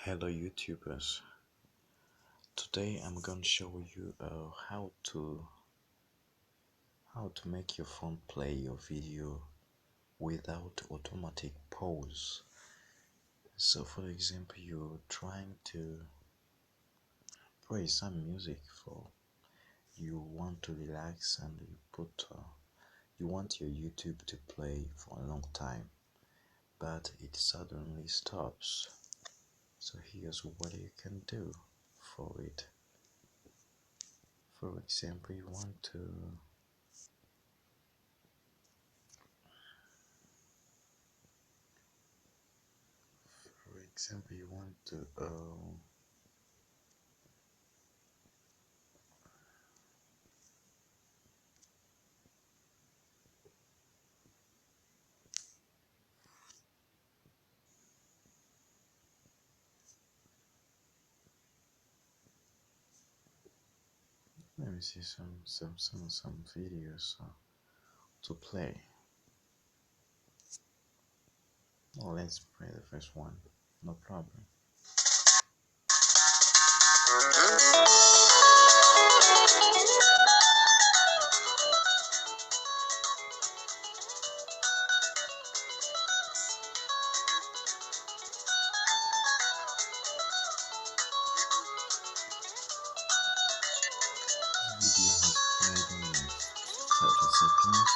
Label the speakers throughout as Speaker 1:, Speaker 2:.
Speaker 1: Hello YouTubers. Today I'm going to show you how to make your phone play your video without automatic pause. So for example, you're trying to play some music for you want to relax and you want your YouTube to play for a long time, but it suddenly stops. So here's what you can do for it. For example, you want to let me see some videos to play. Well, let's play the first one, no problem. This video has played almost 30 seconds.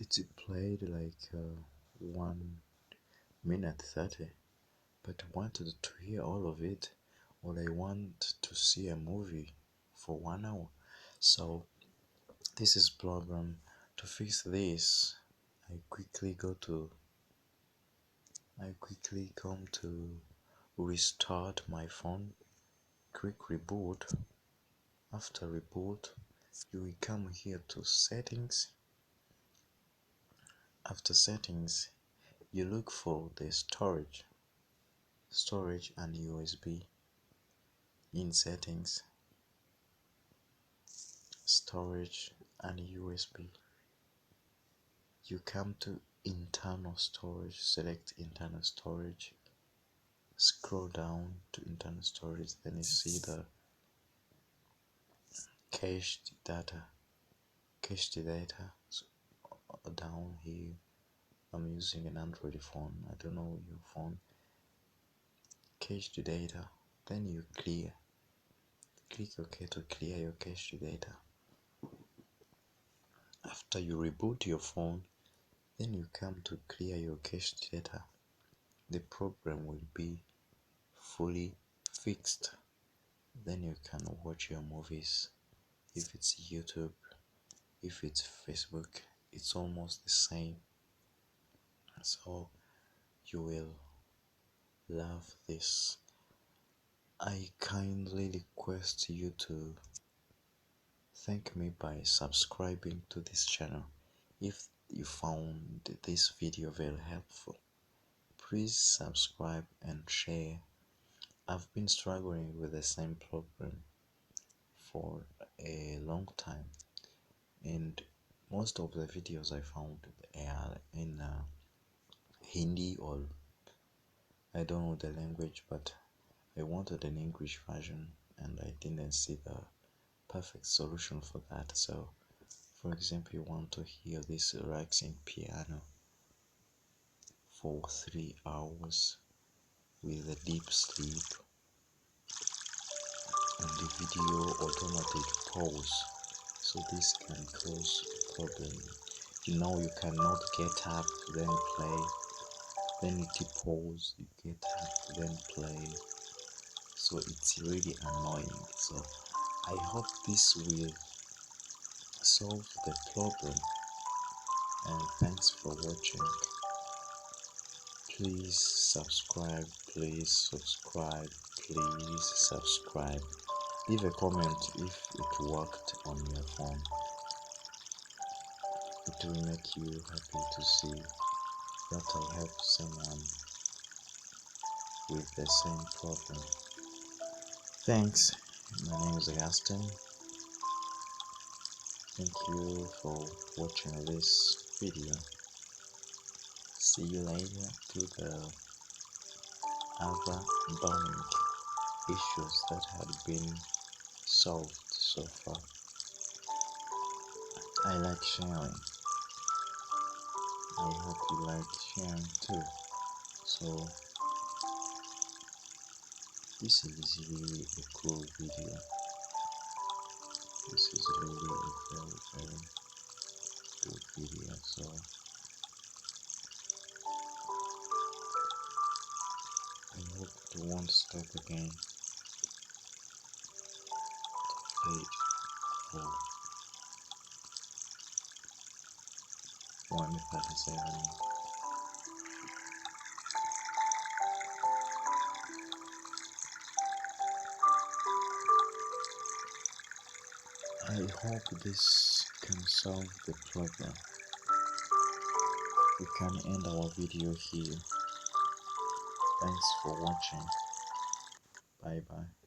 Speaker 1: It's played like 1 minute 30, but I wanted to hear all of it, or I want to see a movie for 1 hour. So this is problem. To fix this, I quickly come to restart my phone, quick reboot. After reboot, you will come here to settings. After settings, you look for the storage and USB. In settings, storage and USB, you come to internal storage, select internal storage, scroll down to internal storage, then you see the cached data. So down here, I'm using an Android phone, I don't know your phone. Cached data, then you click OK to clear your cached data. After you reboot your phone, then you come to clear your cached data. The program will be fully fixed. Then you can watch your movies. If it's YouTube, if it's Facebook, it's almost the same. So you will love this. I kindly request you to thank me by subscribing to this channel. If you found this video very helpful, please subscribe and share. I've been struggling with the same problem for a long time, and most of the videos I found are in Hindi, or I don't know the language, but I wanted an English version. and I didn't see the perfect solution for that. So for example, you want to hear this relaxing piano for 3 hours with a deep sleep, and the video automatic pause, so this can cause a problem. You cannot get up then play, then it pause, you get up then play, so it's really annoying. So I hope this will solve the problem, and thanks for watching. Please subscribe, please subscribe, please subscribe. Leave a comment if it worked on your phone. It will make you happy to see that I help someone with the same problem. Thanks. My name is Augustine. Thank you for watching this video. See you later to the other burning issues that had been solved so far. I like sharing. I hope you like sharing too. So this is really a cool video. This is really a very good video. So I hope it won't stop again. Page 4 137. I hope this can solve the problem. We can end our video here. Thanks for watching. Bye bye.